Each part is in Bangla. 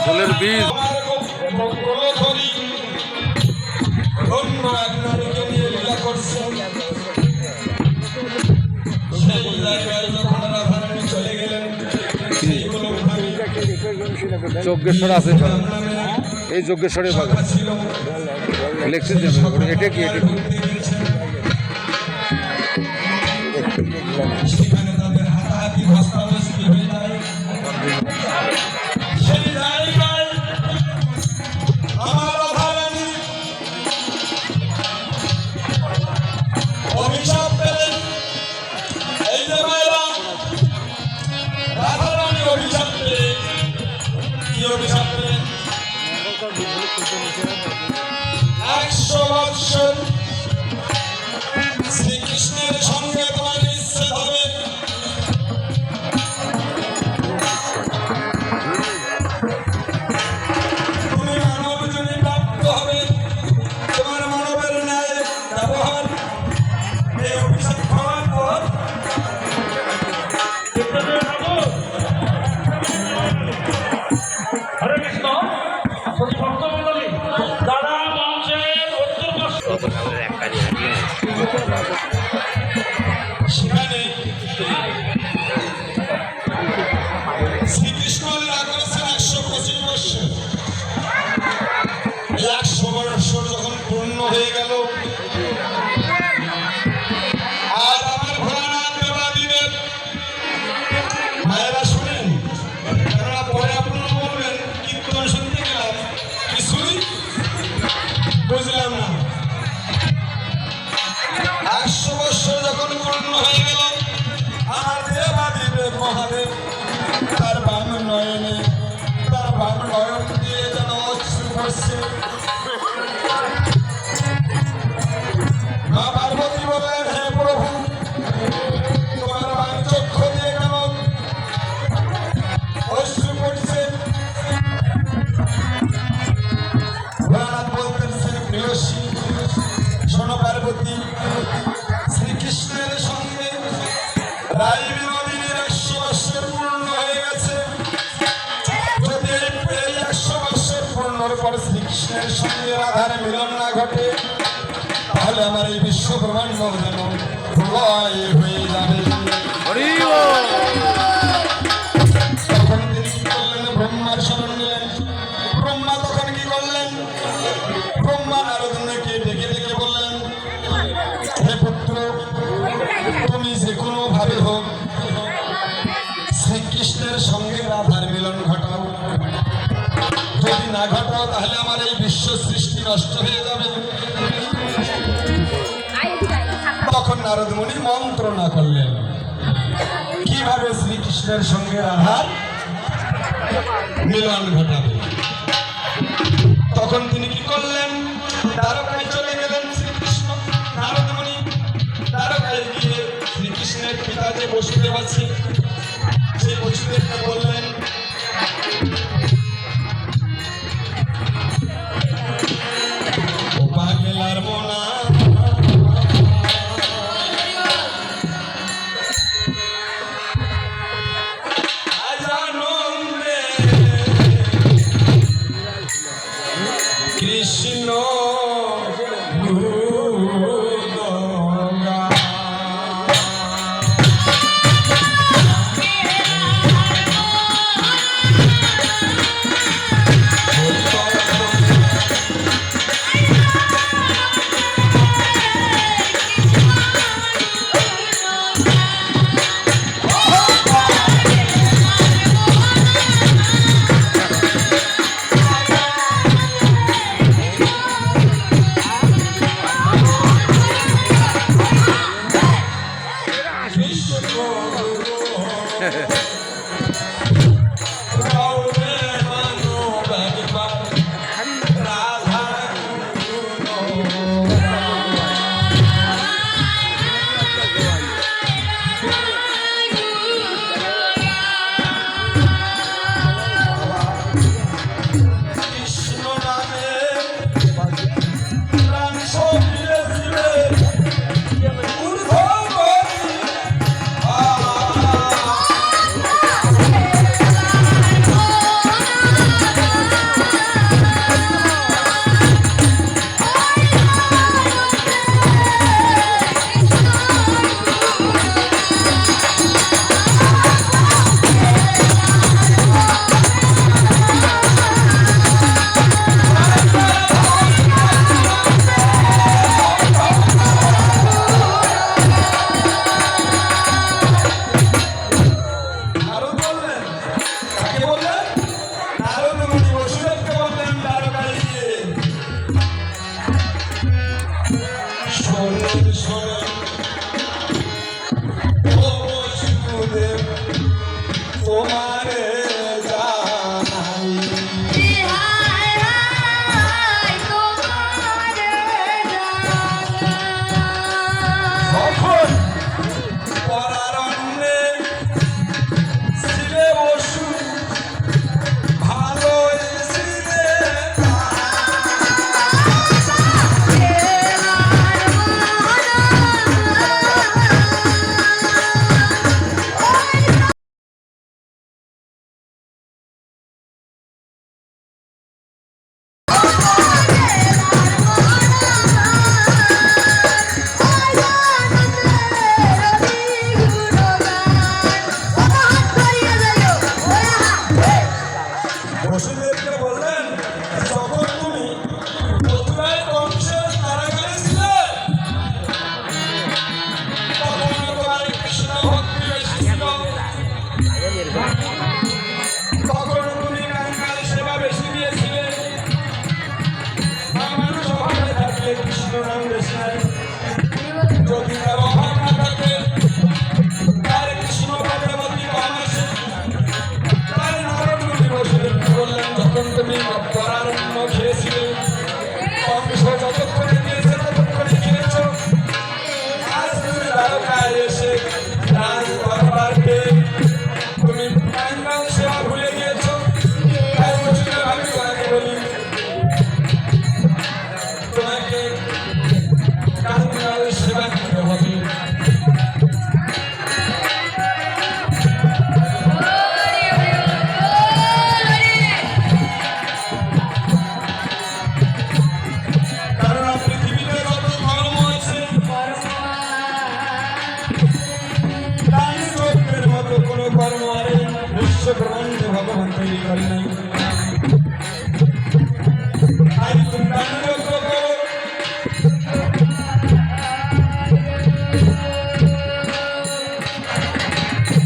ফুলের বীজ যজ্ঞেশ্বর আছে, এই যজ্ঞেশ্বরের বাগান লেখছে। এটা কি এটা কি শ্রীকৃষ্ণের সঙ্গে তোমার ইচ্ছে হবে। তুমি মানব জনে প্রাপ্ত হবে, তোমার মানবের ন্যায় ব্যবহার। এই অভিশাপ খাওয়ার পর হরে কৃষ্ণ ভক্তমন্ডলী যারা মঞ্চের সেখানে শ্রীকৃষ্ণ লীলা করেছেন 125 বৎসর। 100 বৎসর যখন পূর্ণ হয়ে গেল, আর আমার ভোলানাথ দেবাদিদেব মায়েরা শুনেন, কেননা পরে আপনারা বলবেন কীর্তন শুনতে গেলাম কিছুই বুঝলাম না। 100 বৎসর যখন পূর্ণ হয়ে গেল, আমার দেবাদিদেব মহাদেব তার বাম নয়নে, তার বাম নয়ন দিয়ে যেন অশ্রু পড়ছে। মা পার্বতী বললেন, হে প্রভু, তোমার বাম চক্ষু দিয়ে কেন অশ্রু পড়ছে? ভোলানাথ বলতেছেন, প্রিয়সী শোনো পার্বতী, শ্রীকৃষ্ণের সঙ্গে রাই বিনোদিনীর 100 বৎসর পূর্ণ হয়ে গেছে। যদি এই 100 বৎসর পূর্ণর পর শ্রীকৃষ্ণের সঙ্গে রাধার মিলন না ঘটে, তাহলে আমার এই বিশ্ব ব্রহ্মাণ্ড যেন প্রলয় হয়ে যাবে। তখন তিনি কি করলেন? ব্রহ্মার শরণ নিলেন। ব্রহ্মা তখন কি করলেন? ব্রহ্মা নারদকে ডেকে ডেকে বললেন, হে পুত্র, তুমি যে কোনো ভাবে হোক শ্রীকৃষ্ণের সঙ্গে রাধার মিলন ঘটাও। যদি না ঘটাও তাহলে আমার এই বিশ্ব সৃষ্টি নষ্ট হয়ে যাবে। তখন নারদ মুনি মন্ত্রণা করলেন কিভাবে শ্রীকৃষ্ণের সঙ্গে রাধার মিলন ঘটাবে। তখন তিনি কি করলেন? দ্বারকায় চলে গেলেন শ্রীকৃষ্ণ। নারদ মুনি দ্বারকায় গিয়ে শ্রীকৃষ্ণের পিতা যে বসুদেব আছে, সেই বসুদেবকে বললেন, ও পাগলার মোনা, কৃষ্ণ বেশি নাই। যদি তার অভাব না থাকে, তার কৃষ্ণ পার্বতী কম আছে। তার নারদ মুনি বললেন, যখন তুমি পরারণ্য খেয়েছিলে, কংস যতক্ষণে দিয়েছে ততক্ষণে খেয়েছো। আজ তুমি দ্বারকায় এসে প্রাণ করবার পেয়ে তুমি প্রাণদান সেবা ভুলে গিয়েছো। তাই বলছিল, আমি তোমাকে বলি, তোমাকে প্রাণদান সেবা করতে হবে। কারণ পৃথিবীতে যত ধর্ম আছে, প্রাণী যজ্ঞের মতো কোনো কর্ম আর এই বিশ্ব ব্রহ্মাণ্ডে ভগবান তৈরি করে নাই। তাই তুমি প্রাণী যজ্ঞ করো।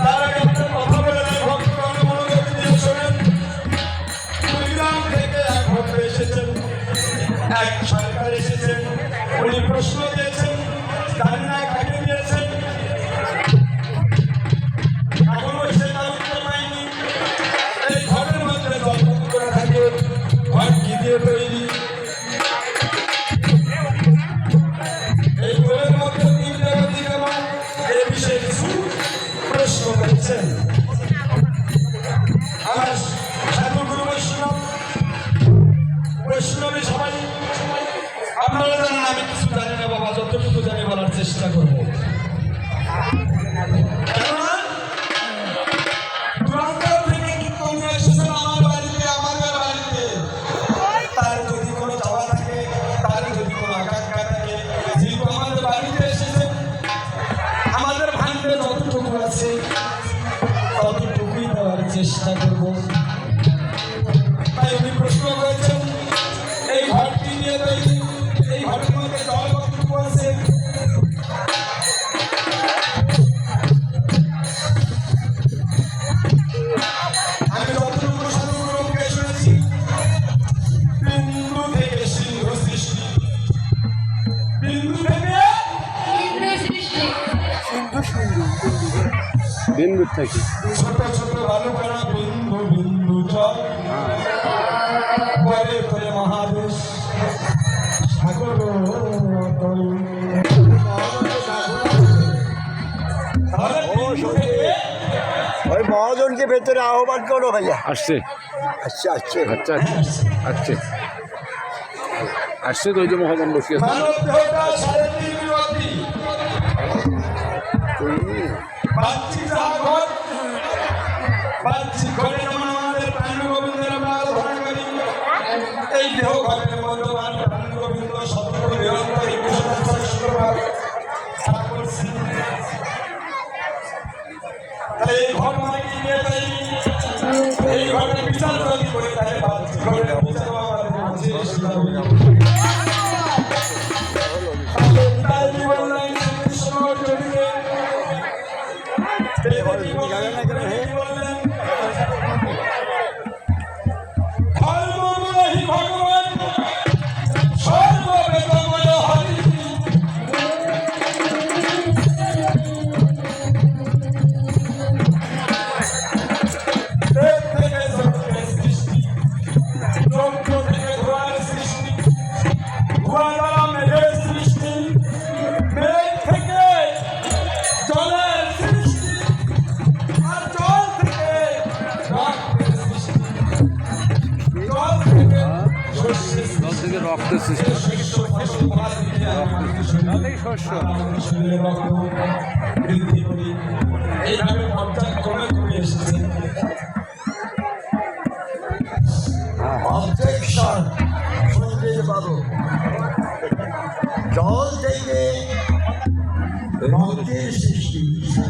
তার আগে একটা কথা বলে দেয়, ভক্তগণ মনোযোগ দিয়ে শোনেন। কুড়িগ্রাম থেকে এক ভক্ত এসেছেন, এক সরকার এসেছেন। উনি প্রশ্ন দিয়েছেন, জানি না কাকে দিয়েছেন, এখনো সে তার উত্তর পায়নি। এই ঘরের মধ্যে জল করে থাকে, ঘর কি দিয়ে তৈরি? এই ঘরের মধ্যে তিন দেবতী কেমন? এই বিষয়ে কিছু প্রশ্ন করেছেন। আমার সাধু গুরু বৈষ্ণবী সবাই আপনারা জানেন, আমি কিছু জানি না বাবা, যতটুকু জানি বলার চেষ্টা করবো। কেননা দূরান্তর থেকে কিন্তু উনি এসেছেন আমার বাড়িতে, আমাদের বাড়িতে। তার যদি কোনো চাওয়া থাকে, তার যদি কোনো আকাঙ্ক্ষা থাকে, যেহেতু আমাদের বাড়িতে এসেছেন, আমাদের ভান্ডে যতটুকু আছে ততটুকুই দেওয়ার চেষ্টা করবো। তাই উনি প্রশ্ন করেছেন, এই ঘরটি নিয়ে তৈরি, এই ঘরের মধ্যে জল কতটুকু আছে? আমি যতটুকু সাধুগুরুকে শুনেছি, বিন্দু থেকে সিন্ধু সৃষ্টি, বিন্দু থেকে বিন্দু থেকে ছোট ছোট বালুকণা, বিন্দু বিন্দু জল, পরে পরে মহাদেশ সাগর অতল। তাহলে বিন্দু থেকে ওই মহাজনকে ভেতরে আহ্বান করো ভাইয়া। আসছে আচ্ছা আচ্ছা আচ্ছা আসছে আসছে তো ওই যে মহাজন বসে আছে। মানব দেহটা 3.5 অবধি বাহ্যিক ঘর, বাহ্যিক ঘরে যেমন আমাদের প্রাণ গোবিন্দের আমরা আরাধনা করি, এই দেহ ঘরের মধ্যমান প্রাণ গোবিন্দ সত্য নিরন্তর 21 করছি। তাহলে এই ঘর মানে কি নিয়ে যাই? এই ঘরের বিচার যদি করে, তাহলে বাহ্যিক ঘরের বিচার আমাদের মাঝে এসে যাবে। তাই কি বললেন শ্রীকৃষ্ণ অর্জুনকে? দেবকী বললেন, ধর্মময় ভগবান সর্ববেদময় হরি। দেব থেকে জগতের সৃষ্টি, যজ্ঞ থেকে ধোঁয়ার সৃষ্টি, ধোঁয়া দ্বারা মেঘের সৃষ্টি, মেঘ থেকে জলের সৃষ্টি, আর জল থেকে রক্তের সৃষ্টি, জল থেকে শস্যের জল থেকে রক্তের সৃষ্টি। শস্য ফসল ফল দিয়ে আমাদের শরীরে রক্ত বৃদ্ধি করি। এইভাবে পর্যায়ক্রমে কমে এসেছে। অবজেকশন শুনতে পাবো। জল থেকে রক্তের সৃষ্টি,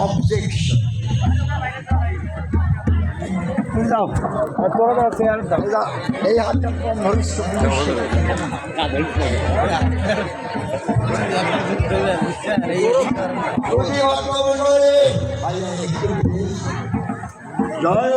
অবজেকশন। এই হাতটা কম ধরিস তো। জয়